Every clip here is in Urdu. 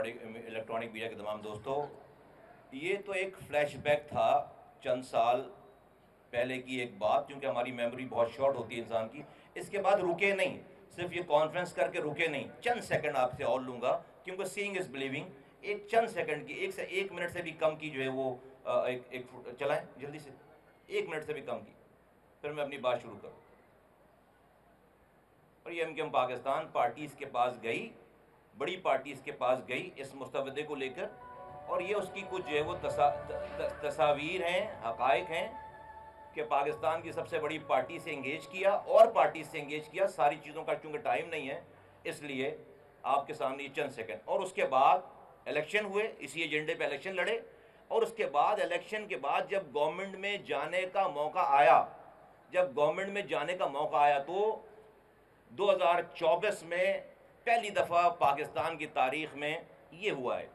الیکٹرانک میڈیا کے تمام دوستوں، یہ تو ایک فلیش بیک تھا چند سال پہلے کی ایک بات، کیونکہ ہماری میموری بہت شارٹ ہوتی ہے انسان کی. اس کے بعد رکے نہیں، صرف یہ کانفرنس کر کے رکے نہیں. چند سیکنڈ آپ سے اور لوں گا، کیونکہ سینگ از بلیونگ. ایک چند سیکنڈ کی، ایک منٹ سے بھی کم کی جو ہے وہ چلائیں جلدی سے، 1 منٹ سے بھی کم کی، پھر میں اپنی بات شروع کروں. اور یہ ایم پاکستان پارٹی اس کے پاس گئی، بڑی پارٹی اس کے پاس گئی اس مستودے کو لے کر، اور یہ اس کی کچھ جو ہے وہ تصاویر ہیں، حقائق ہیں کہ پاکستان کی سب سے بڑی پارٹی سے انگیج کیا اور پارٹی سے انگیج کیا. ساری چیزوں کا چونکہ ٹائم نہیں ہے، اس لیے آپ کے سامنے یہ چند سیکنڈ. اور اس کے بعد الیکشن ہوئے، اسی ایجنڈے پہ الیکشن لڑے. اور اس کے بعد الیکشن کے بعد جب گورنمنٹ میں جانے کا موقع آیا، تو 2024 میں پہلی دفعہ پاکستان کی تاریخ میں یہ ہوا ہے.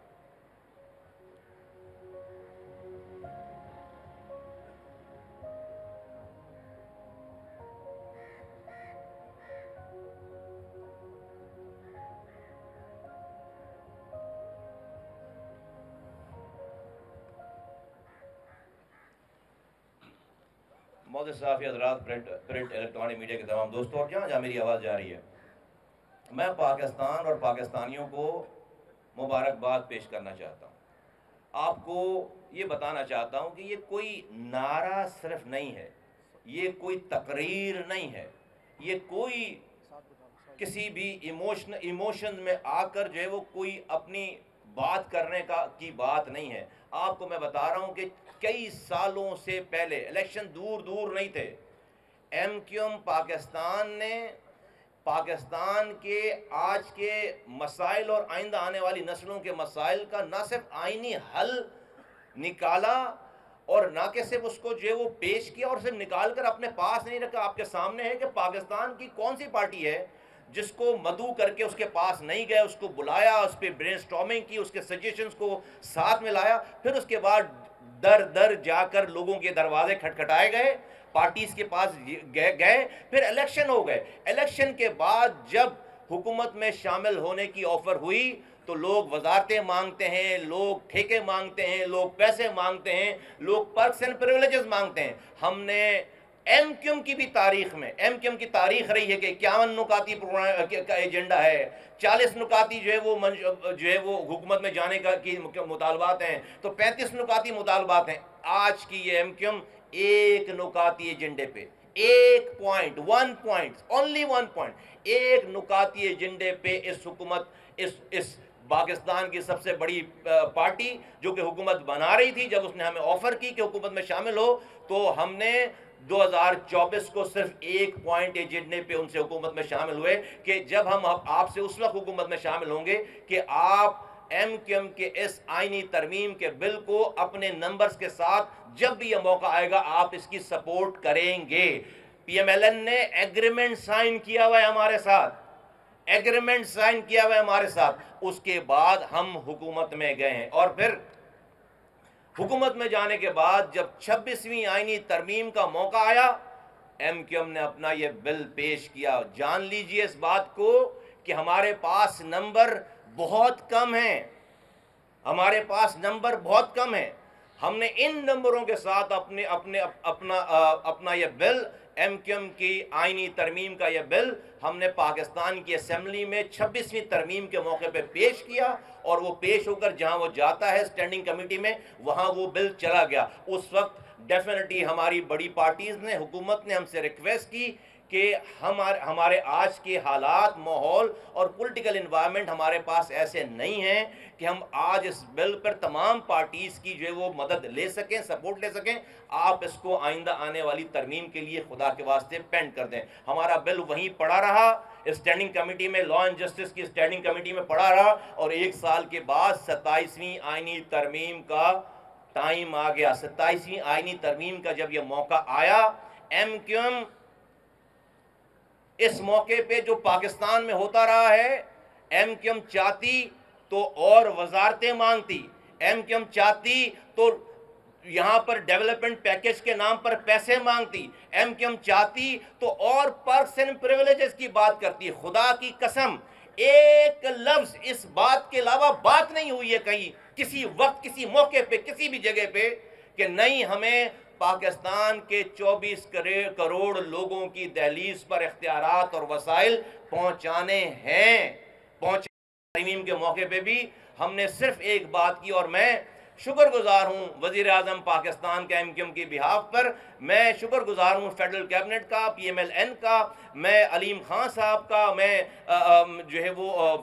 محترم صحافی حضرات، پرنٹ الیکٹرانک میڈیا کے تمام دوستوں، اور جہاں میری آواز جا رہی ہے، میں پاکستان اور پاکستانیوں کو مبارکباد پیش کرنا چاہتا ہوں. آپ کو یہ بتانا چاہتا ہوں کہ یہ کوئی نعرہ صرف نہیں ہے، یہ کوئی تقریر نہیں ہے، یہ کوئی کسی بھی ایموشن میں آ کر جو ہے وہ کوئی اپنی بات کرنے کی بات نہیں ہے. آپ کو میں بتا رہا ہوں کہ کئی سالوں سے پہلے، الیکشن دور نہیں تھے، ایم کیو ایم پاکستان نے پاکستان کے آج کے مسائل اور آئندہ آنے والی نسلوں کے مسائل کا نہ صرف آئینی حل نکالا، اور نہ کہ صرف اس کو جو ہے وہ پیش کیا اور صرف نکال کر اپنے پاس نہیں رکھا. آپ کے سامنے ہے کہ پاکستان کی کون سی پارٹی ہے جس کو مدعو کر کے اس کے پاس نہیں گئے، اس کو بلایا، اس پہ برین سٹارمنگ کی، اس کے سجیشنز کو ساتھ میں لایا، پھر اس کے بعد در جا کر لوگوں کے دروازے کھٹکھٹائے گئے، پارٹیز کے پاس گئے، پھر الیکشن ہو گئے. الیکشن کے بعد جب حکومت میں شامل ہونے کی آفر ہوئی تو لوگ وزارتیں مانگتے ہیں، لوگ ٹھیکے مانگتے ہیں، لوگ پیسے مانگتے ہیں، لوگ پرکس اینڈ پریولیجز مانگتے ہیں. ہم نے ایم کیو ایم کی بھی تاریخ میں، ایم کیو ایم کی تاریخ رہی ہے کہ 51 نکاتی کا ایجنڈا ہے، 40 نکاتی جو ہے وہ حکومت میں جانے کی مطالبات ہیں، تو 35 نکاتی مطالبات ہیں. آج کی یہ ایم کیو ایم ایک نکاتی ایجنڈے پہ، ایک پوائنٹ، ایک نکاتی ایجنڈے پہ اس حکومت، اس پاکستان کی سب سے بڑی پارٹی جو کہ حکومت بنا رہی تھی، جب اس نے ہمیں آفر کی کہ حکومت میں شامل ہو، تو ہم نے 2024 کو صرف ایک پوائنٹ ایجنڈے پہ ان سے حکومت میں شامل ہوئے کہ جب ہم آپ سے اس وقت حکومت میں شامل ہوں گے کہ آپ ایم کیو ایم کے اس آئینی ترمیم کے بل کو اپنے نمبرز کے ساتھ جب بھی یہ موقع آئے گا آپ اس کی سپورٹ کریں گے. پی ایم ایل این نے ایگریمنٹ سائن کیا ہوا ہے ہمارے ساتھ، اس کے بعد ہم حکومت میں گئے ہیں. اور پھر حکومت میں جانے کے بعد جب 26ویں آئینی ترمیم کا موقع آیا، ایم کیو ایم نے اپنا یہ بل پیش کیا. جان لیجئے اس بات کو کہ ہمارے پاس نمبر بہت کم ہیں، ہم نے ان نمبروں کے ساتھ اپنا یہ بل، ایم کیو ایم کی آئینی ترمیم کا یہ بل ہم نے پاکستان کی اسمبلی میں 26ویں ترمیم کے موقع پہ پیش کیا، اور وہ پیش ہو کر جہاں وہ جاتا ہے اسٹینڈنگ کمیٹی میں، وہاں وہ بل چلا گیا. اس وقت ڈیفینیٹلی ہماری بڑی پارٹیز نے، حکومت نے ہم سے ریکویسٹ کی کہ ہمارے آج کے حالات، ماحول اور پولیٹیکل انوائرمنٹ ہمارے پاس ایسے نہیں ہیں کہ ہم آج اس بل پر تمام پارٹیز کی جو ہے وہ مدد لے سکیں، سپورٹ لے سکیں. آپ اس کو آئندہ آنے والی ترمیم کے لیے خدا کے واسطے پینڈ کر دیں. ہمارا بل وہیں پڑا رہا اسٹینڈنگ کمیٹی میں، لا اینڈ جسٹس کی اسٹینڈنگ کمیٹی میں پڑا رہا، اور ایک سال کے بعد 27ویں آئینی ترمیم کا ٹائم آ گیا. 27ویں آئینی ترمیم کا جب یہ موقع آیا، ایم کیو ایم اس موقع پہ جو پاکستان میں ہوتا رہا ہے، ایم کیو ایم چاہتی تو اور وزارتیں مانگتی، ایم کیو ایم چاہتی تو یہاں پر ڈیولپمنٹ پیکج کے نام پر پیسے مانگتی، ایم کیو ایم چاہتی تو اور پرکس اینڈ پریولیجز کی بات کرتی. خدا کی قسم ایک لفظ اس بات کے علاوہ بات نہیں ہوئی ہے کہیں کسی وقت کسی موقع پہ کسی بھی جگہ پہ کہ نہیں ہمیں پاکستان کے 24 کروڑ لوگوں کی دہلیز پر اختیارات اور وسائل پہنچانے ہیں. ترمیم کے موقع پہ بھی ہم نے صرف ایک بات کی, اور میں شکر گزار ہوں وزیر اعظم پاکستان کا ایم کیو ایم کی بہاف پر, میں شکر گزار ہوں فیڈرل کیبنٹ کا, پی ایم ایل این کا, میں علیم خان صاحب کا, میں جو ہے وہ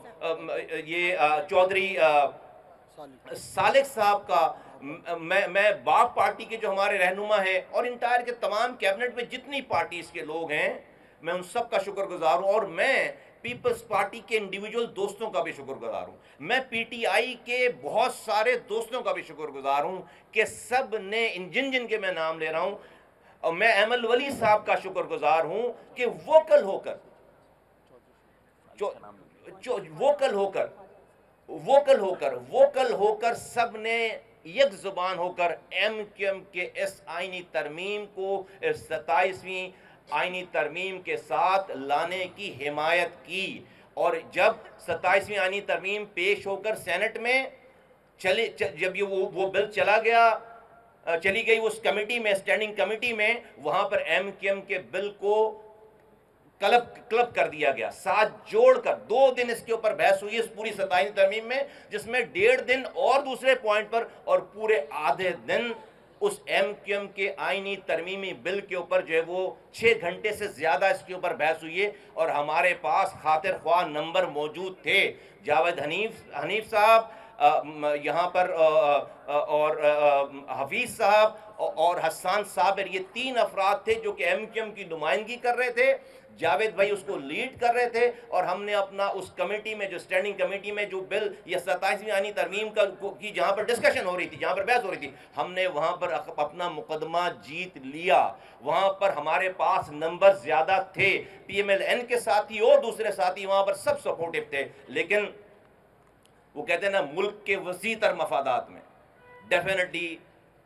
یہ چودھری سالک صاحب کا, میں باپ پارٹی کے جو ہمارے رہنما ہیں, اور انٹائر کے تمام کیبنٹ میں جتنی پارٹیز کے لوگ ہیں, میں ان سب کا شکر گزار ہوں. اور میں پیپلز پارٹی کے انڈیویجول دوستوں کا بھی شکر گزار ہوں, میں پی ٹی آئی کے بہت سارے دوستوں کا بھی شکر گزار ہوں کہ سب نے جن کے میں نام لے رہا ہوں, اور میں ایمل ولی صاحب کا شکر گزار ہوں کہ ووکل ہو کر سب نے یک زبان ہو کر ایم کیو ایم کے اس آئینی ترمیم کو 27ویں آئینی ترمیم کے ساتھ لانے کی حمایت کی. اور جب 27ویں آئینی ترمیم پیش ہو کر سینٹ میں جب یہ وہ بل چلی گئی اس کمیٹی میں, اسٹینڈنگ کمیٹی میں, وہاں پر ایم کیو ایم کے بل کو کلب کر دیا گیا, ساتھ جوڑ کر 2 دن اس کے اوپر بحث ہوئی اس پوری 27ویں ترمیم میں, جس میں 1.5 دن اور دوسرے پوائنٹ پر اور پورے آدھے دن اس ایم کیو ایم کے آئینی ترمیمی بل کے اوپر جو ہے وہ 6 گھنٹے سے زیادہ اس کے اوپر بحث ہوئی ہے. اور ہمارے پاس خاطر خواہ نمبر موجود تھے, جاوید حنیف صاحب یہاں پر اور حفیظ صاحب اور حسان صابر, یہ 3 افراد تھے جو کہ ایم کیو ایم کی نمائندگی کر رہے تھے. جاوید بھائی اس کو لیڈ کر رہے تھے, اور ہم نے اپنا اس کمیٹی میں جو اسٹینڈنگ کمیٹی میں جو بل یا 27ویں آئینی ترمیم کی جہاں پر ڈسکشن ہو رہی تھی, جہاں پر بحث ہو رہی تھی, ہم نے وہاں پر اپنا مقدمہ جیت لیا. وہاں پر ہمارے پاس نمبر زیادہ تھے, پی ایم ایل این کے ساتھی اور دوسرے ساتھی وہاں پر سب سپورٹیو تھے, لیکن وہ کہتے ہیں نا ملک کے وسیع تر مفادات میں ڈیفینیٹلی,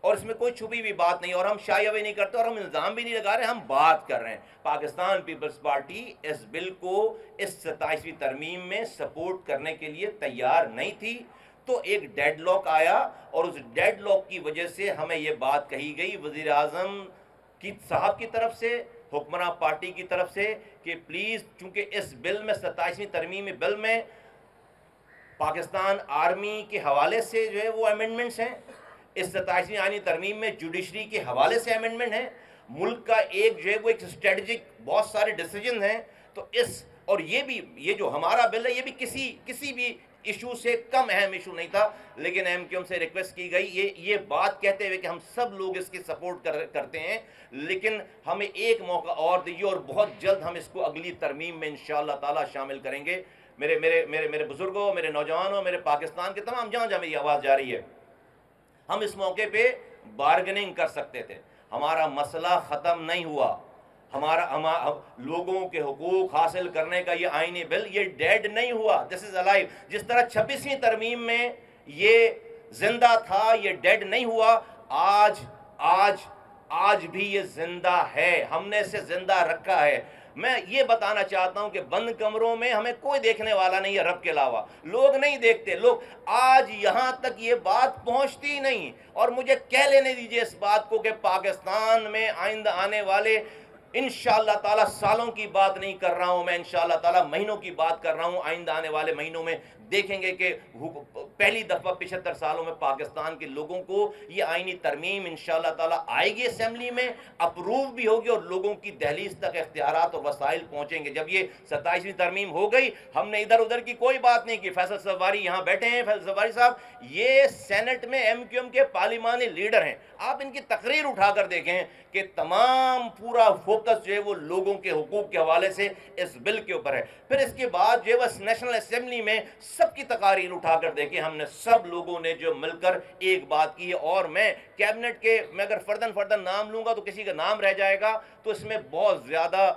اور اس میں کوئی چھپی ہوئی بات نہیں, اور ہم شائع نہیں کرتے اور ہم الزام بھی نہیں لگا رہے, ہم بات کر رہے ہیں. پاکستان پیپلز پارٹی اس بل کو اس 27ویں ترمیم میں سپورٹ کرنے کے لیے تیار نہیں تھی, تو ایک ڈیڈ لاک آیا, اور اس ڈیڈ لاک کی وجہ سے ہمیں یہ بات کہی گئی وزیر اعظم صاحب کی طرف سے, حکمراں پارٹی کی طرف سے, کہ پلیز چونکہ اس بل میں 27ویں ترمیمی بل میں پاکستان آرمی کے حوالے سے جو ہے وہ امینڈمنٹس ہیں, اس 27ویں آئینی ترمیم میں جوڈیشری کے حوالے سے امینڈمنٹ ہیں, ملک کا ایک جو ہے وہ ایک اسٹریٹجک بہت سارے ڈیسیجن ہیں. تو اور یہ جو ہمارا بل ہے یہ بھی کسی بھی ایشو سے کم اہم ایشو نہیں تھا, لیکن ایم کیو ایم سے ریکویسٹ کی گئی یہ بات کہتے ہوئے کہ ہم سب لوگ اس کی سپورٹ کرتے ہیں, لیکن ہمیں ایک موقع اور دیجیے, اور بہت جلد ہم اس کو اگلی ترمیم میں انشاءاللہ تعالی شامل کریں گے. میرے بزرگوں, میرے نوجوانوں, میرے پاکستان کے تمام جہاں میری آواز جا رہی ہے, ہم اس موقع پہ بارگننگ کر سکتے تھے, ہمارا مسئلہ ختم نہیں ہوا, ہمارا لوگوں کے حقوق حاصل کرنے کا یہ آئینی بل یہ ڈیڈ نہیں ہوا, دس از الائیو. جس طرح 26ویں ترمیم میں یہ زندہ تھا, یہ ڈیڈ نہیں ہوا, آج بھی یہ زندہ ہے, ہم نے اسے زندہ رکھا ہے. میں یہ بتانا چاہتا ہوں کہ بند کمروں میں ہمیں کوئی دیکھنے والا نہیں ہے رب کے علاوہ, لوگ نہیں دیکھتے, لوگ آج یہاں تک یہ بات پہنچتی نہیں. اور مجھے کہہ لینے دیجئے اس بات کو کہ پاکستان میں آئندہ آنے والے انشاءاللہ تعالی سالوں کی بات نہیں کر رہا ہوں میں, انشاءاللہ تعالی مہینوں کی بات کر رہا ہوں. آئندہ آنے والے مہینوں میں دیکھیں گے کہ پہلی دفعہ 75 سالوں میں پاکستان کے لوگوں کو یہ آئینی ترمیم انشاءاللہ تعالی آئے گی اسمبلی میں, اپروو بھی ہوگی, اور لوگوں کی دہلیز تک اختیارات اور وسائل پہنچیں گے. جب یہ 27ویں ترمیم ہو گئی, ہم نے ادھر ادھر کی کوئی بات نہیں کی. فیصل سواری یہاں بیٹھے ہیں, فیصل سواری صاحب یہ سینٹ میں ایم کیو ایم کے پارلیمانی لیڈر ہیں, آپ ان کی تقریر اٹھا کر دیکھیں کہ تمام پورا فوکس جو ہے وہ لوگوں کے حقوق کے حوالے سے اس بل کے اوپر ہے. پھر اس کے بعد جو ہے وہ نیشنل اسمبلی میں سب کی تقاریر اٹھا کر دیکھیں, ہم نے سب لوگوں نے جو مل کر ایک بات کی ہے. اور میں کیبنٹ کے میں اگر فردن نام لوں گا تو کسی کا نام رہ جائے گا تو اس میں بہت زیادہ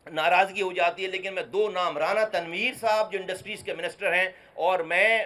ناراضگی ہو جاتی ہے, لیکن میں 2 نام, رانا تنویر صاحب جو انڈسٹریز کے منسٹر ہیں, اور میں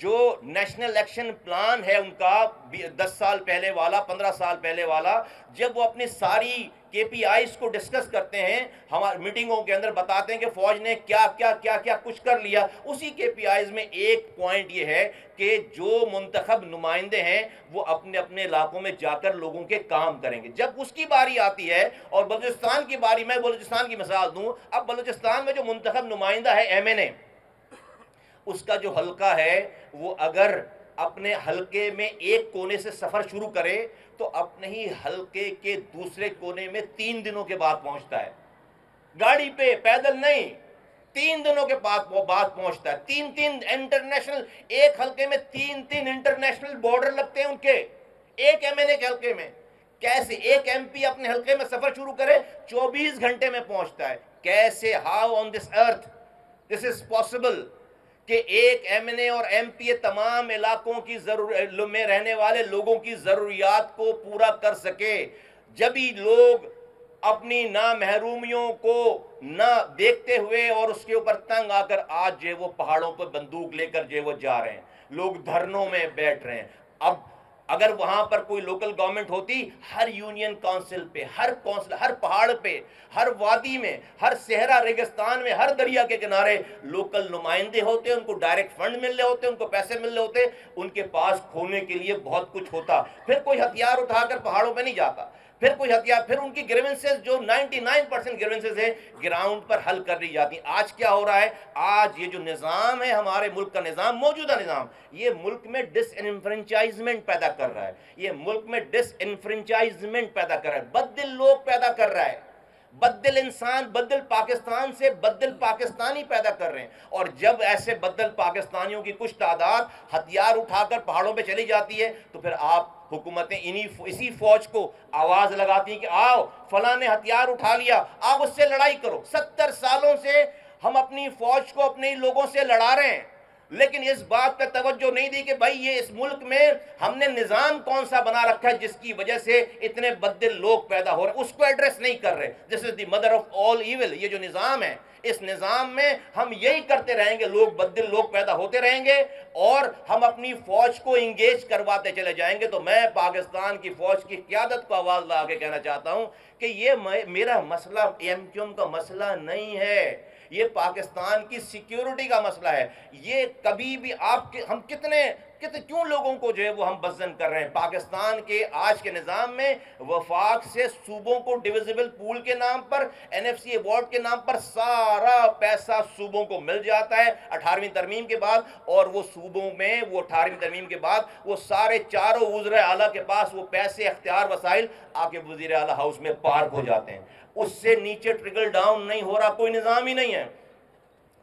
جو نیشنل ایکشن پلان ہے ان کا 10 سال پہلے والا 15 سال پہلے والا، جب وہ اپنی ساری کے پی آئیز کو ڈسکس کرتے ہیں، ہماری میٹنگوں کے اندر بتاتے ہیں کہ فوج نے کیا کیا کیا کیا کچھ کر لیا، اسی کے پی آئیز میں ایک پوائنٹ یہ ہے کہ جو منتخب نمائندے ہیں وہ اپنے اپنے علاقوں میں جا کر لوگوں کے کام کریں گے۔ جب اس کی باری آتی ہے اور بلوچستان کی باری، میں بلوچستان کی مثال دوں، اب بلوچستان میں جو منتخب نمائندہ ہے ایم این اے، اس کا جو حلقہ ہے وہ اگر اپنے حلقے میں ایک کونے سے سفر شروع کرے تو اپنے ہی حلقے کے دوسرے کونے میں 3 دنوں کے بعد پہنچتا ہے، گاڑی پہ، پیدل نہیں، 3 دنوں کے بعد پہنچتا ہے۔ 3 انٹرنیشنل، ایک حلقے میں 3 انٹرنیشنل بارڈر لگتے ہیں ان کے، ایک ایم این اے کے حلقے میں۔ کیسے ایک ایم پی اپنے حلقے میں سفر شروع کرے 24 گھنٹے میں پہنچتا ہے؟ کیسے؟ How on this earth this is possible کہ ایک ایم این اے اور ایم پی تمام علاقوں کی میں رہنے والے لوگوں کی ضروریات کو پورا کر سکے؟ جبھی لوگ اپنی نا محرومیوں کو نہ دیکھتے ہوئے اور اس کے اوپر تنگ آ کر آج جو وہ پہاڑوں پر بندوق لے کر جو وہ جا رہے ہیں، لوگ دھرنوں میں بیٹھ رہے ہیں۔ اب اگر وہاں پر کوئی لوکل گورنمنٹ ہوتی، ہر یونین کونسل پہ، ہر پہاڑ پہ، ہر وادی میں، ہر صحرا ریگستان میں، ہر دریا کے کنارے لوکل نمائندے ہوتے، ان کو ڈائریکٹ فنڈ مل رہے ہوتے، ان کو پیسے مل رہے ہوتے، ان کے پاس کھونے کے لیے بہت کچھ ہوتا۔ پھر کوئی ہتھیار اٹھا کر پہاڑوں پہ نہیں جاتا، پھر ان کی گریونسز جو 99% گریونسز ہیں گراؤنڈ پر حل کر لی جاتی ہیں۔ آج کیا ہو رہا ہے؟ آج یہ جو نظام ہے ہمارے ملک کا نظام، موجودہ نظام، یہ ملک میں ڈس انفرنچائزمنٹ پیدا کر رہا ہے، یہ ملک میں ڈس انفرنچائزمنٹ پیدا کر رہا ہے، بدل لوگ پیدا کر رہا ہے، بدل انسان، بدل پاکستان سے بدل پاکستانی پیدا کر رہے ہیں۔ اور جب ایسے بدل پاکستانیوں کی کچھ تعداد ہتھیار اٹھا کر پہاڑوں پہ چلی جاتی ہے تو پھر آپ حکومتیں اسی فوج کو آواز لگاتی ہیں کہ آؤ فلاں نے ہتھیار اٹھا لیا، آپ اس سے لڑائی کرو۔ 70 سالوں سے ہم اپنی فوج کو اپنے لوگوں سے لڑا رہے ہیں، لیکن اس بات پہ توجہ نہیں دی کہ بھائی یہ اس ملک میں ہم نے نظام کون سا بنا رکھا ہے جس کی وجہ سے اتنے بدل لوگ پیدا ہو رہے ہیں، اس کو ایڈریس نہیں کر رہے۔ This is the mother of all evil. یہ جو نظام ہے، اس نظام میں ہم یہی کرتے رہیں گے، بدل لوگ پیدا ہوتے رہیں گے اور ہم اپنی فوج کو انگیج کرواتے چلے جائیں گے۔ تو میں پاکستان کی فوج کی قیادت کو آواز لگا کے کہنا چاہتا ہوں کہ یہ میرا مسئلہ ایم کیو ایم کا مسئلہ نہیں ہے، یہ پاکستان کی سیکیورٹی کا مسئلہ ہے۔ یہ کبھی بھی ہم کیوں لوگوں کو جو ہے وہ ہم بزن کر رہے ہیں؟ پاکستان کے آج کے نظام میں وفاق سے صوبوں کو ڈویزیبل پول کے نام پر، این ایف سی ایوارڈ کے نام پر سارا پیسہ صوبوں کو مل جاتا ہے 18ویں ترمیم کے بعد، اور وہ صوبوں میں وہ 18ویں ترمیم کے بعد وہ سارے چاروں وزرائے اعلیٰ کے پاس وہ پیسے، اختیار، وسائل آ کے وزیر اعلیٰ ہاؤس میں پارک ہو جاتے ہیں۔ اس سے نیچے ٹرکل ڈاؤن نہیں ہو رہا، کوئی نظام ہی نہیں ہے،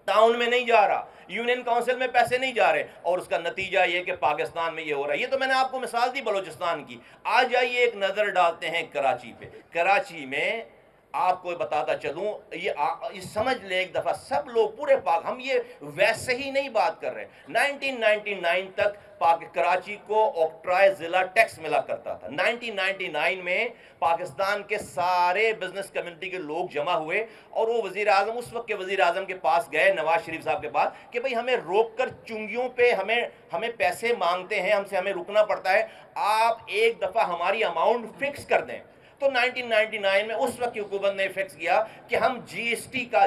ٹاؤن میں نہیں جا رہا، یونین کونسل میں پیسے نہیں جا رہے، اور اس کا نتیجہ یہ کہ پاکستان میں یہ ہو رہا ہے۔ یہ تو میں نے آپ کو مثال دی بلوچستان کی۔ آ جائیے ایک نظر ڈالتے ہیں کراچی پہ۔ کراچی میں آپ کو بتاتا چلوں، یہ سمجھ لیں ایک دفعہ سب لوگ پورے ہم یہ ویسے ہی نہیں بات کر رہے۔ 1999 تک کراچی کو آکٹرائے ضلع ٹیکس ملا کرتا تھا۔ 1999 میں پاکستان کے سارے بزنس کمیونٹی کے لوگ جمع ہوئے اور وہ وزیر اعظم، اس وقت کے وزیر اعظم کے پاس گئے، نواز شریف صاحب کے پاس، کہ بھئی ہمیں روک کر چنگیوں پہ ہمیں پیسے مانگتے ہیں، ہمیں رکنا پڑتا ہے، آپ ایک دفعہ ہماری اماؤنٹ فکس کر دیں۔ تو 1999 میں اس وقت کی حکومت نے فکس کیا کہ ہم جی ایس ٹی کا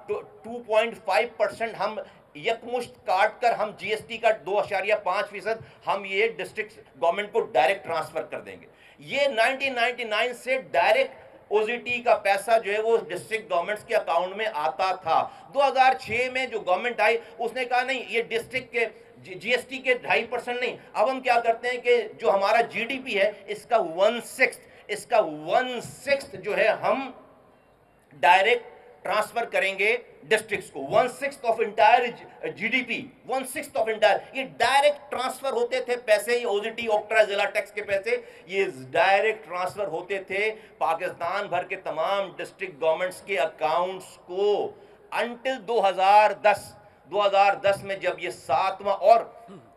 2.5% ہم یکمشت کاٹ کر ہم جی ایس ٹی کا 2.5% ہم یہ ڈسٹرکٹ گورنمنٹ کو ڈائریکٹ ٹرانسفر کر دیں گے۔ یہ 1999 سے ڈائریکٹ او زی ٹی کا پیسہ جو ہے وہ ڈسٹرکٹ گورنمنٹس کے اکاؤنٹ میں آتا تھا۔ 2006 میں جو گورنمنٹ آئی اس نے کہا نہیں، یہ ڈسٹرکٹ کے جی ایس ٹی کے 2.5% نہیں، اب ہم کیا کرتے ہیں کہ جو ہمارا جی ڈی پی ہے اس کا 1/6 جو ہے ہم ڈائریکٹ ٹرانسفر کریں گے ڈسٹرکٹس کو۔ 1/6 of entire G D P, 1/6 of entire, یہ ڈائریکٹ ٹرانسفر ہوتے تھے پیسے، یہ او زی ٹی آکٹرائے ضلع ٹیکس کے پیسے یہ ڈائریکٹ ٹرانسفر ہوتے تھے پاکستان بھر کے تمام ڈسٹرکٹ گورنمنٹس کے اکاؤنٹس کو انٹل 2010 میں جب یہ 7واں اور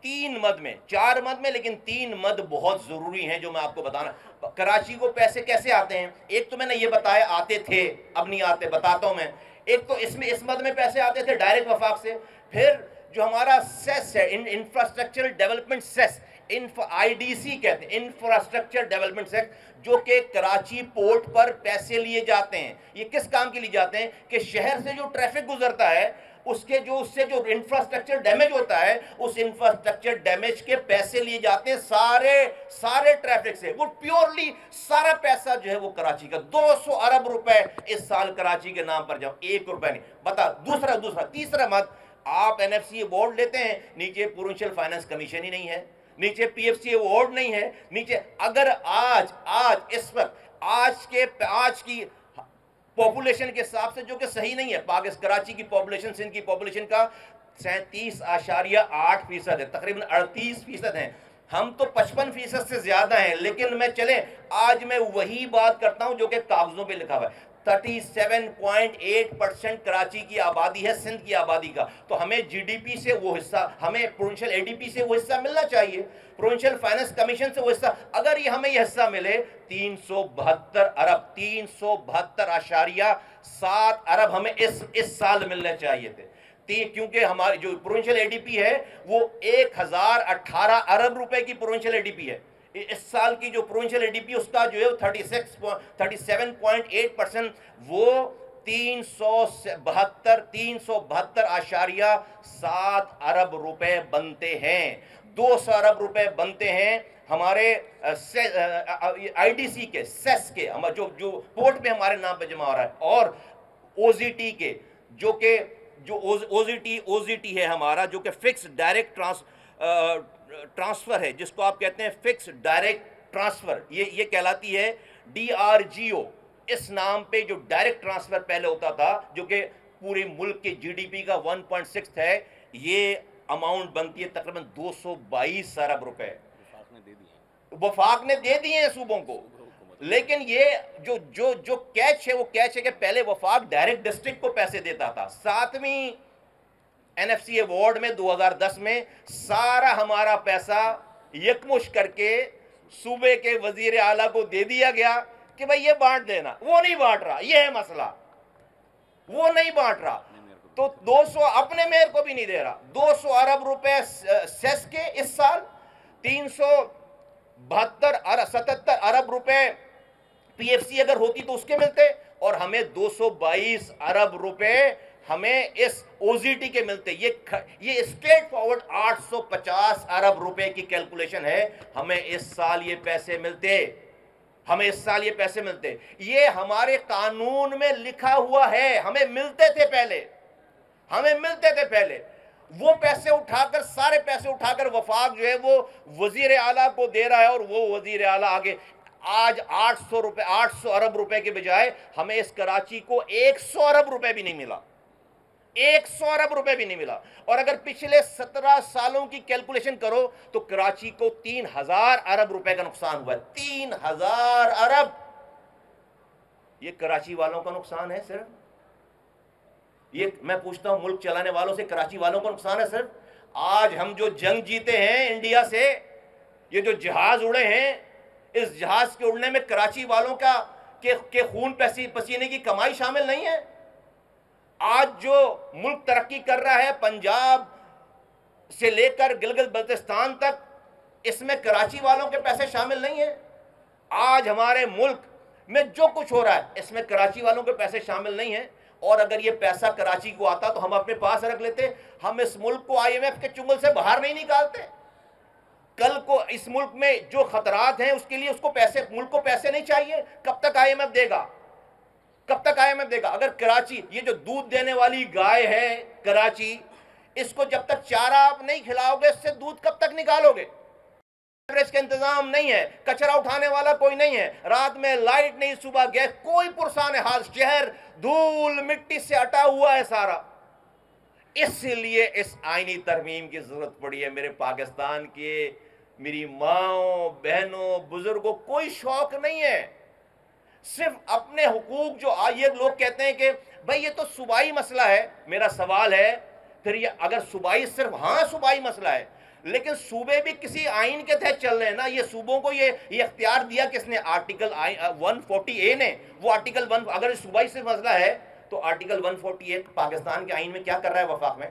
3 مد میں 4 مد میں لیکن 3 مد بہت ضروری ہیں جو میں آپ کو بتانا۔ کراچی کو پیسے کیسے آتے ہیں؟ ایک تو میں نے یہ بتایا آتے تھے، اب نہیں آتے، بتاتا ہوں میں۔ ایک تو اس مد میں پیسے آتے تھے ڈائریکٹ وفاق سے، پھر جو ہمارا سیس ہے انفراسٹرکچرل ڈیولپمنٹ سیس IDC کہتے ہیں انفراسٹرکچر ڈیولپمنٹ سیس جو کہ کراچی پورٹ پر پیسے لیے جاتے ہیں. یہ کس کام کے لیے جاتے ہیں کہ شہر سے جو ٹریفک گزرتا ہے اس سے جو انفراسٹرکچر ڈیمیج ہوتا ہے اس انفراسٹرکچر ڈیمیج کے پیسے لیے جاتے ہیں سارے ٹریفک سے. وہ پیورلی سارا پیسہ جو ہے وہ کراچی کا 200 ارب روپے اس سال کراچی کے نام پر جاؤ 1 روپے نہیں. بتا دوسرا تیسرا مت آپ NFC ایوارڈ لیتے ہیں نیچے پروونشل فائنانس کمیشن ہی نہیں ہے, نیچے PFC ایوارڈ نہیں ہے, نیچے اگر آج اس وقت آج کی پاپولیشن کے حساب سے جو کہ صحیح نہیں ہے, کراچی کی پاپولیشن سندھ کی پاپولیشن کا 37.8% ہے, تقریباً 38% ہیں. ہم تو 55% سے زیادہ ہیں. لیکن آج میں وہی بات کرتا ہوں جو کہ کاغذوں پہ لکھا ہوا ہے. 37.8% کراچی کی آبادی ہے سندھ کی آبادی کا, تو ہمیں GDP سے وہ حصہ, ہمیں پروونشل ADP سے وہ حصہ ملنا چاہیے, پروونشل فائنانس کمیشن سے وہ حصہ. اگر ہمیں یہ حصہ ملے 372 ارب 372.7 ارب ہمیں اس سال ملنے چاہیے تھے, کیونکہ ہماری جو پروونشل ADP ہے وہ 1018 ارب روپے کی پروونشل ADP ہے. اس سال کی جو پروونشل ADP اس کا جو ہے 37.8% وہ 372.7 ارب روپے بنتے ہیں. 200 ارب روپے بنتے ہیں ہمارے IDC کے سیس کے جو پورٹ پہ ہمارے نام پہ جمع ہو رہا ہے, اور OZT کے جو OZT ہے ہمارا, جو کہ فکس ڈائریکٹ ٹرانسفر ہے, جس کو آپ کہتے ہیں فکس ڈائریکٹ ٹرانسفر. یہ کہلاتی ہے DRGO. اس نام پہ جو ڈائریکٹ ٹرانسفر پہلے ہوتا تھا جو کہ پورے ملک کے GDP کا 1.6 ہے, یہ اماؤنٹ بنتی ہے تقریباً 222 ارب روپے. وفاق نے دے دیے ہیں صوبوں کو, لیکن یہ جو کیچ ہے وہ کیچ ہے کہ پہلے وفاق ڈائریکٹ ڈسٹرکٹ کو پیسے دیتا تھا. 7ویں NFC ایوارڈ میں 2010 میں سارا ہمارا پیسہ یکمش کر کے صوبے کے وزیر اعلیٰ کو دے دیا گیا کہ بھئی یہ بانٹ دینا. وہ نہیں بانٹ رہا, یہ ہے مسئلہ, وہ نہیں بانٹ رہا. تو 200 اپنے میئر کو بھی نہیں دے رہا. 200 ارب روپے سیس کے اس سال, 377 ارب روپے PFC اگر ہوتی تو اس کے ملتے, اور ہمیں 222 ارب روپے ہمیں اس OZT کے ملتے. یہ اسٹریٹ فارورڈ 850 ارب روپے کی کیلکولیشن ہے. ہمیں اس سال یہ پیسے ملتے. یہ ہمارے قانون میں لکھا ہوا ہے, ہمیں ملتے تھے پہلے. وہ پیسے اٹھا کر سارے پیسے اٹھا کر وفاق جو ہے وہ وزیر اعلیٰ کو دے رہا ہے, اور وہ وزیر اعلیٰ آگے آج 800 ارب روپے کے بجائے ہمیں اس کراچی کو 100 ارب روپے بھی نہیں ملا. 100 ارب روپے بھی نہیں ملا. اور اگر پچھلے 17 سالوں کی کیلکولیشن کرو تو کراچی کو 3000 ارب روپے کا نقصان ہوا ہے. 3000 ارب یہ کراچی والوں کا نقصان ہے صرف. یہ میں پوچھتا ہوں ملک چلانے والوں سے, کراچی والوں کا نقصان ہے صرف. آج ہم جو جنگ جیتے ہیں انڈیا سے, یہ جو جہاز اڑے ہیں, اس جہاز کے اڑنے میں کراچی والوں کے خون پسینے کی کمائی شامل نہیں ہے. آج جو ملک ترقی کر رہا ہے پنجاب سے لے کر گلگت بلتستان تک, اس میں کراچی والوں کے پیسے شامل نہیں ہیں. آج ہمارے ملک میں جو کچھ ہو رہا ہے اس میں کراچی والوں کے پیسے شامل نہیں ہیں. اور اگر یہ پیسہ کراچی کو آتا تو ہم اپنے پاس رکھ لیتے. ہم اس ملک کو IMF کے چنگل سے باہر نہیں نکالتے. کل کو اس ملک میں جو خطرات ہیں اس کے لیے ملک کو پیسے نہیں چاہیے. کب تک IMF دے گا؟ اگر کراچی, یہ جو دودھ دینے والی گائے ہے کراچی, اس کو جب تک چارہ آپ نہیں کھلاؤ گے اس سے دودھ کب تک نکالو گے؟ کا انتظام نہیں ہے, کچرا اٹھانے والا کوئی نہیں ہے, رات میں لائٹ نہیں, صبح گیس, کوئی پرسان حال, شہر دھول مٹی سے اٹا ہوا ہے سارا. اس لیے اس آئینی ترمیم کی ضرورت پڑی ہے. میرے پاکستان کے میری ماؤں بہنوں بزرگوں کوئی شوق نہیں ہے, صرف اپنے حقوق. جو یہ لوگ کہتے ہیں کہ بھئی یہ تو صوبائی مسئلہ ہے. میرا سوال ہے پھر یہ اگر صوبائی صوبائی مسئلہ ہے, لیکن صوبے بھی کسی آئین کے تحت چل رہے ہیں نا. یہ صوبوں کو یہ اختیار دیا کس نے؟ آرٹیکل 140A نے. وہ آرٹیکل 1, اگر صوبائی سے مسئلہ ہے تو آرٹیکل 140A پاکستان کے آئین میں کیا کر رہا ہے وفاق میں؟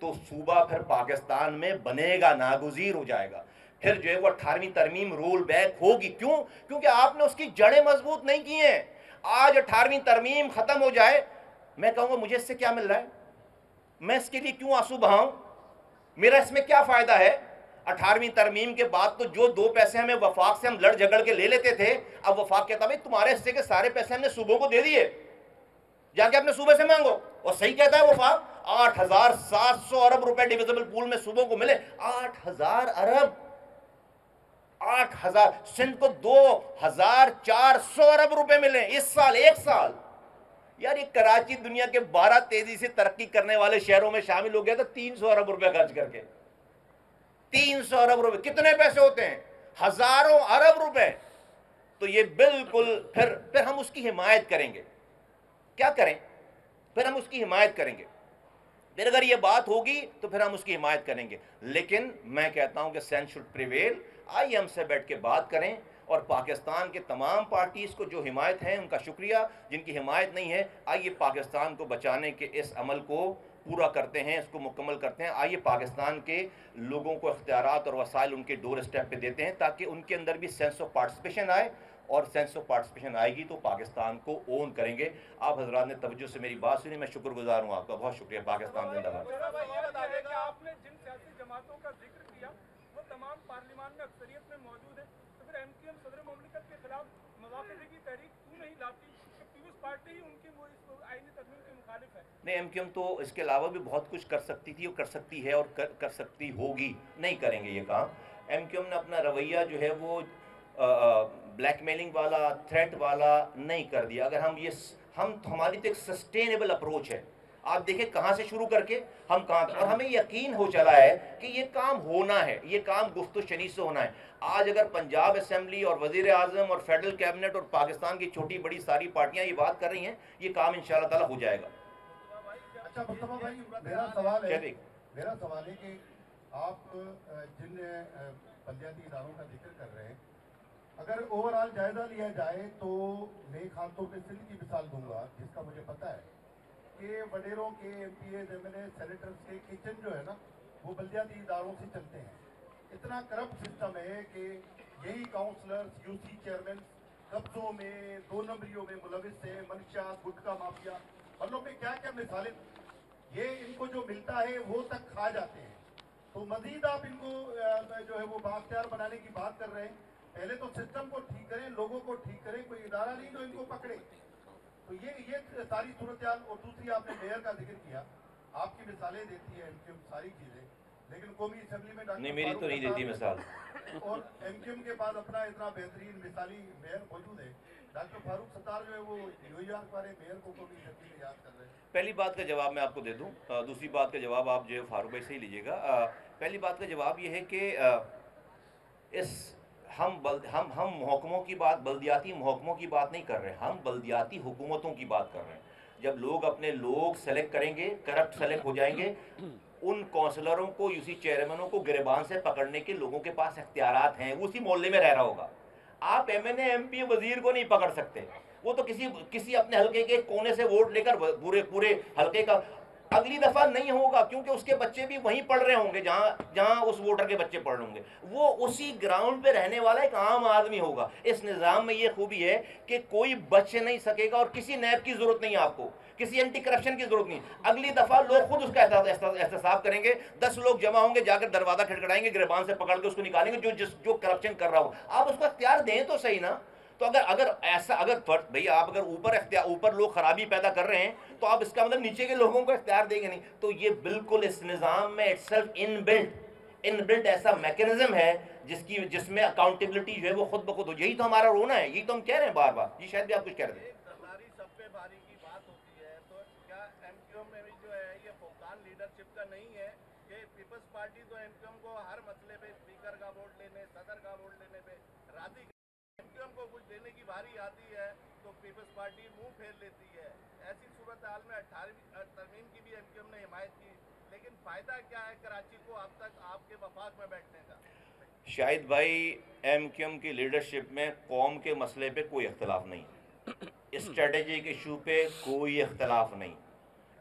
تو صوبہ پھر پاکستان میں بنے گا، ناگزیر ہو جائے گا. پھر جو ہے وہ 18ویں ترمیم رول بیک ہوگی. کیوں؟ کیونکہ آپ نے اس کی جڑیں مضبوط نہیں کی ہیں. آج 18ویں ترمیم ختم ہو جائے، میں کہوں گا مجھے اس سے کیا مل رہا ہے، میں اس کے لیے کیوں آنسو بہاؤں، میرا اس میں کیا فائدہ ہے. 18ویں ترمیم کے بعد تو جو 2 پیسے ہمیں وفاق سے ہم لڑ جھگڑ کے لے لیتے تھے، اب وفاق کہتا بھائی تمہارے حصے کے سارے پیسے ہم نے صوبوں کو دے دیے، جا کے اپنے صوبے سے مانگو. اور صحیح کہتا ہے وفاق، 8,700 ارب روپے ڈیویزبل پول میں صوبوں کو ملے. 8,000 ارب، 8,000. سندھ کو 2,400 ارب روپے ملے اس سال، ایک سال. یار یہ کراچی دنیا کے 12 تیزی سے ترقی کرنے والے شہروں میں شامل ہو گیا تو 300 ارب روپے خرچ کر کے. 300 ارب روپے کتنے پیسے ہوتے ہیں؟ ہزاروں ارب روپے. تو یہ بالکل پھر ہم اس کی حمایت کریں گے. کیا کریں؟ پھر ہم اس کی حمایت کریں گے. پھر اگر یہ بات ہوگی تو پھر ہم اس کی حمایت کریں گے. لیکن میں کہتا ہوں کہ سینس شوڈ پریویل. آئیے ہم سے بیٹھ کے بات کریں، اور پاکستان کے تمام پارٹیز کو جو حمایت ہیں ان کا شکریہ، جن کی حمایت نہیں ہے آئیے پاکستان کو بچانے کے اس عمل کو پورا کرتے ہیں، اس کو مکمل کرتے ہیں. آئیے پاکستان کے لوگوں کو اختیارات اور وسائل ان کے ڈور اسٹیپ پہ دیتے ہیں، تاکہ ان کے اندر بھی سینس آف پارٹیسپیشن آئے، اور سینس آف پارٹیسپیشن آئے گی تو پاکستان کو اون کریں گے. آپ حضرات نے توجہ سے میری بات سنی، میں شکر گزار ہوں آپ کا. بہت شکریہ. پاکستان زندہ باد. آپ نے جن سیاسی جماعتوں کا ذکر کیا وہ تمام پارلیمان میں اکثریت میں موجود ہیں، تو پھر ایم کیو ایم صدر مملکت کے خلاف مواخذے کی تحریک کیوں نہیں لاتی؟ پیپلز پارٹی ہی ان کی وہ اس آئینی ترمیم کے مخالف ہے. نہیں، ایم کیو ایم تو اس کے علاوہ بھی بہت کچھ کر سکتی تھی، اور کر سکتی ہے، اور کر سکتی ہوگی. نہیں کریں گے یہ کام. ایم کیو ایم نے اپنا رویہ جو ہے وہ بلیک میلنگ والا، تھریٹ والا نہیں کر دیا. اگر ہماری تو ایک سسٹینیبل اپروچ ہے. آپ دیکھیں کہاں سے شروع کر کے ہم کہاں، اور ہمیں یقین ہو چلا ہے کہ یہ کام ہونا ہے، یہ کام گفت و شنید سے ہونا ہے. آج اگر پنجاب اسمبلی اور وزیر اعظم اور فیڈرل کیبنٹ اور پاکستان کی چھوٹی بڑی ساری پارٹیاں یہ بات کر رہی ہیں، یہ کام انشاءاللہ تعالیٰ ہو جائے گا. اچھا مصطفیٰ بھائی، میرا سوال ہے کہ آپ جن بلدیاتی اداروں کا ذکر کر رہے ہیں، اگر اوورآل جائزہ لیا جائے تو میں خاص طور پہ سندھ کی مثال دوں گا، جس کا مجھے پتہ ہے کہ وڈیروں کے M P As, M L A, senators کے کچن جو ہے نا وہ بلدیاتی اداروں سے چلتے ہیں. اتنا کرپٹ سسٹم ہے کہ یہی کاؤنسلرز، یو سی چیئرمین قبضوں میں، 2 نمبریوں میں ملوث ہیں، منشیات، گٹکا مافیا، مطلب میں کیا کیا مثالیں. یہ ان کو جو ملتا ہے وہ تک کھا جاتے ہیں. تو مزید آپ ان کو جو ہے وہ بااختیار بنانے کی بات کر رہے ہیں. پہلے تو سسٹم کو ٹھیک کریں، لوگوں کو ٹھیک کریں، کوئی ادارہ نہیں جو ان کو پکڑے. تو یہ ساری صورتحال. اور دوسری آپ نے میئر کا ذکر کیا، آپ کی مثالیں دیتی ہے ایم کیو ایم ساری چیزیں، لیکن قومی اسمبلی میں نہیں، میری تو نہیں دیتی مثال. اور ایم کیو ایم کے بعد اپنا اتنا بہترین مثالی میئر موجود ہے. ڈاکٹر فاروق ستار جو ہے وہ نیو یارک والے میئر کو قومی اسمبلی میں یاد کر رہے ہیں. پہلی بات کا جواب میں آپ کو دے دوں، دوسری بات کا جواب آپ جو ہے فاروق بھائی سے ہی لیجیے گا. پہلی بات کا جواب یہ ہے کہ ہم محکموں کی بات، بلدیاتی محکموں کی بات نہیں کر رہے، ہم بلدیاتی حکومتوں کی بات کر رہے ہیں. جب لوگ اپنے لوگ سلیکٹ کریں گے، کرپٹ سلیکٹ ہو جائیں گے، ان کونسلروں کو، یو سی چیئرمینوں کو گریبان سے پکڑنے کے لوگوں کے پاس اختیارات ہیں. وہ اسی محلے میں رہ رہا ہوگا. آپ ایم این اے، ایم پی، وزیر کو نہیں پکڑ سکتے. وہ تو کسی اپنے حلقے کے کونے سے ووٹ لے کر پورے حلقے کا اگلی دفعہ نہیں ہوگا، کیونکہ اس کے بچے بھی وہیں پڑھ رہے ہوں گے جہاں اس ووٹر کے بچے پڑھ رہے ہوں گے. وہ اسی گراؤنڈ پہ رہنے والا ایک عام آدمی ہوگا. اس نظام میں یہ خوبی ہے کہ کوئی بچ نہیں سکے گا، اور کسی نیب کی ضرورت نہیں ہے آپ کو، کسی اینٹی کرپشن کی ضرورت نہیں. اگلی دفعہ لوگ خود اس کا احتساب کریں گے. 10 لوگ جمع ہوں گے، جا کر دروازہ کھٹکھٹائیں گے، گریبان سے پکڑ کے اس کو نکالیں گے جو کرپشن کر رہا ہو. آپ اس کو اختیار دیں تو صحیح نا. تو اگر بھئی آپ اگر اوپر لوگ خرابی پیدا کر رہے ہیں تو آپ اس کا مطلب نیچے کے لوگوں کو اختیار دیں گے نہیں. تو یہ بالکل اس نظام میں ان بلٹ ایسا میکنزم ہے جس میں اکاؤنٹیبلٹی جو ہے وہ خود بخود ہو. یہی تو ہمارا رونا ہے، یہی تو ہم کہہ رہے ہیں بار بار. جی شاید بھی آپ کچھ کہہ رہے تھے. سب پہ بھاری کی بات ہوتی ہے، تو کیا ایم کیو ایم میں جو ہے یہ فوقان لیڈرشپ کا نہیں ہے کہ پیپلز پارٹی تو ایم کیو ایم کو ہر مسئلے پہ اسپیکر کا ووٹ لینے، صدر کا ووٹ لینے پہ راضی، ایم کیو ایم کو کچھ دینے کی باری آتی ہے تو پیپلز پارٹی منہ پھیر لیتی ہے. ایسی صورتحال میں 18ویں ترمیم کی بھی ایم کیو ایم نے حمایت کی، لیکن فائدہ کیا ہے کراچی کو اب تک آپ کے وفاق میں بیٹھنے کا؟ شاہد بھائی، ایم کیو ایم کی لیڈرشپ میں قوم کے مسئلے پہ کوئی اختلاف نہیں، اسٹریٹجک ایشو پہ کوئی اختلاف نہیں.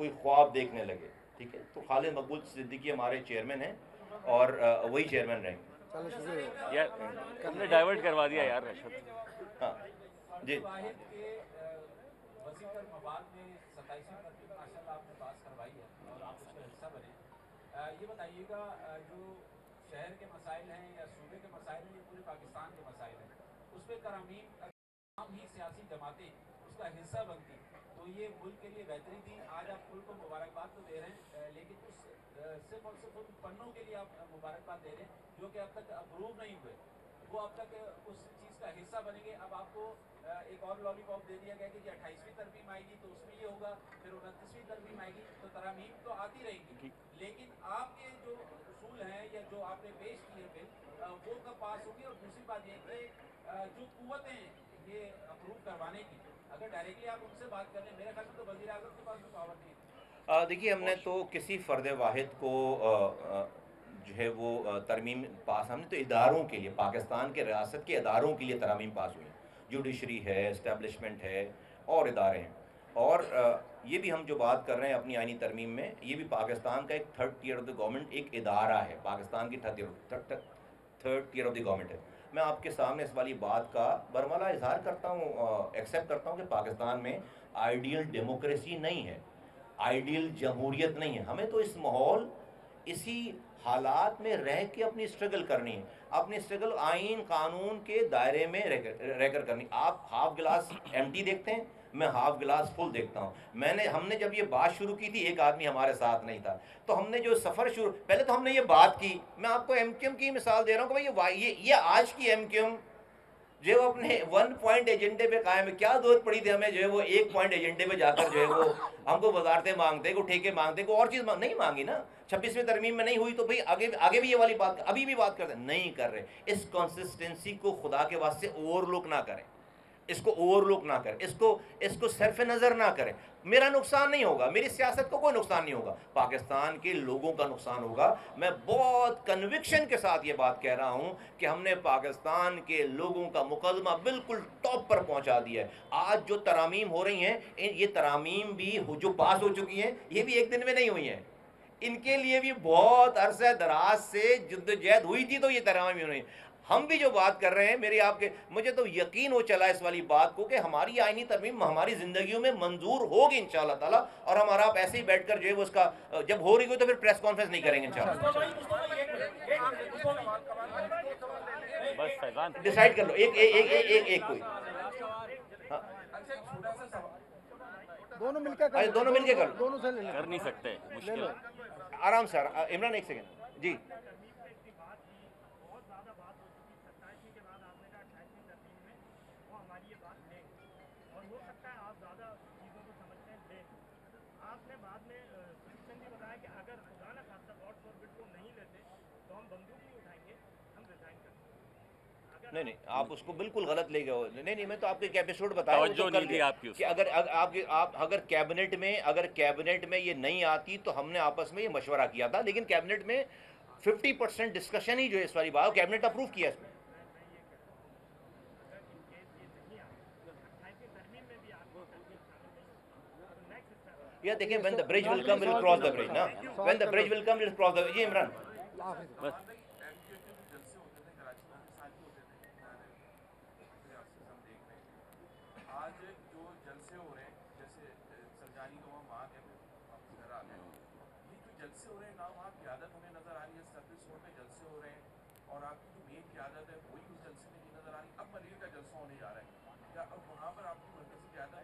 کوئی خواب دیکھنے لگے. ٹھیک ہے, تو خالد مقبول صدیقی ہمارے چیئرمین ہیں اور وہی چیئرمین رہیں گے. یار تم نے ڈائیورٹ کروا دیا یار رشد. ہاں جی. وسیع تر مواد میں 27ویں ترتیب ماشاءاللہ آپ نے پاس کروائی ہے اور آپ اس کا حصہ بنے. یہ بتائیے گا جو شہر کے مسائل ہیں یا صوبے کے مسائل ہیں, یہ پورے پاکستان کے مسائل ہیں, اس پہ ترامیم تمام ہی سیاسی جماعتیں اس کا حصہ بنتی تو یہ ملک کے لیے بہتری تھی. آج آپ ملک کو مبارکباد تو دے رہے ہیں, لیکن اس صرف اور صرف ان پنوں کے لیے آپ مبارکباد دے رہے ہیں جو کہ اب تک اپروو نہیں ہوئے, وہ اب تک اس چیز کا حصہ بنیں گے. اب آپ کو ایک اور لالی پاپ دے دیا گیا کہ یہ 28ویں ترمیم آئے گی تو اس میں یہ ہوگا, پھر 29ویں ترمیم آئے گی, تو ترامیم تو آتی رہے گی, لیکن آپ کے جو اصول ہیں یا جو آپ نے پیش کیے بل وہ کب پاس ہوگی. اور دوسری بات یہ کہ جو قوتیں ہیں یہ اپروو کروانے کی, اگر ڈائریکٹلی آپ ان سے بات کر لیں, میرے خیال میں تو وزیر اعظم کے پاس تو پاور نہیں ہے. دیکھیے ہم نے تو کسی فرد واحد کو جو ہے وہ ترمیم پاس, ہم نے تو اداروں کے لیے, پاکستان کے ریاست کے اداروں کے لیے ترامیم پاس ہوئی ہیں. جوڈیشری ہے, اسٹیبلشمنٹ ہے اور ادارے ہیں. اور یہ بھی ہم جو بات کر رہے ہیں اپنی آئینی ترمیم میں, یہ بھی پاکستان کا ایک third tier of the government ایک ادارہ ہے, پاکستان کی third tier of the government ہے. میں آپ کے سامنے اس والی بات کا برملا اظہار کرتا ہوں, ایکسیپٹ کرتا ہوں کہ پاکستان میں آئیڈیل ڈیموکریسی نہیں ہے, آئیڈیل جمہوریت نہیں ہے. ہمیں تو اس ماحول, اسی حالات میں رہ کے اپنی اسٹرگل کرنی ہے, اپنی اسٹرگل آئین قانون کے دائرے میں رہ کر کرنی. آپ ہاف گلاس ایمٹی دیکھتے ہیں, میں ہاف گلاس فل دیکھتا ہوں. ہم نے جب یہ بات شروع کی تھی ایک آدمی ہمارے ساتھ نہیں تھا, تو ہم نے جو سفر پہلے تو ہم نے یہ بات کی, میں آپ کو ایم کیو ایم کی مثال دے رہا ہوں کہ بھائی یہ آج کی ایم کیو ایم جو اپنے 1 پوائنٹ ایجنڈے پہ قائم ہے. کیا ضرورت پڑی تھی ہمیں جو ہے وہ 1 پوائنٹ ایجنڈے پہ جا کر جو ہے وہ ہم کو وزارتیں مانگتے, کو ٹھیکے مانگتے, کو اور چیز نہیں مانگی نا. 26ویں ترمیم میں نہیں ہوئی تو بھئی آگے بھی یہ والی بات ابھی بھی بات کرتے نہیں کر رہے. اس کنسسٹنسی کو خدا کے واسطے اوور لک نہ کریں, اس کو اوور لک نہ کریں, اس کو صرف نظر نہ کریں. میرا نقصان نہیں ہوگا, میری سیاست کو کوئی نقصان نہیں ہوگا, پاکستان کے لوگوں کا نقصان ہوگا. میں بہت کنوکشن کے ساتھ یہ بات کہہ رہا ہوں کہ ہم نے پاکستان کے لوگوں کا مقدمہ بالکل ٹاپ پر پہنچا دیا ہے. آج جو ترامیم ہو رہی ہیں, یہ ترامیم بھی جو پاس ہو چکی ہیں, یہ بھی ایک دن میں نہیں ہوئی ہیں. ان کے لیے بھی بہت عرصہ دراز سے جدوجہد ہوئی تھی تو یہ ترامیم ہوئی. ہم بھی جو بات کر رہے ہیں, مجھے تو یقین ہو چلا اس والی بات کو کہ ہماری آئینی ترمیم ہماری زندگیوں میں منظور ہوگی انشاءاللہ تعالیٰ. اور ہمارا آپ ایسے ہی بیٹھ کر جو ہے وہ اس کا جب ہو رہی ہو تو پھر پریس کانفرنس نہیں کریں گے انشاءاللہ. بس فیضان ڈیسائیڈ کر لو ایک کوئی, دونوں مل کے کر کر لو. دونوں سے لے لیں. کر نہیں سکتے, مشکل. آرام سے عمران ایک سیکنڈ جی. نہیں آپ اس کو بالکل غلط لے گئے. نہیں میں تو آپ کو ایک ایپیسوڈ بتایا کہ اگر کیبنٹ میں یہ نہیں آتی تو ہم نے آپس میں یہ مشورہ کیا تھا, لیکن کیبنٹ میں 50% ڈسکشن ہی جو ہے اس والی بات کیبنٹ اپروو کیا اس میں. یہ دیکھیں when the bridge will come we'll cross the bridge نا, when the bridge will come we'll cross the bridge. جی عمران بس اور آپ کی جو مین قیادت ہے وہی اس جلسے میں نہیں نظر آ رہی. اب ملیل کا جلسہ ہونے جا رہا ہے, کیا اب وہاں پر آپ کی مرکزی قیادت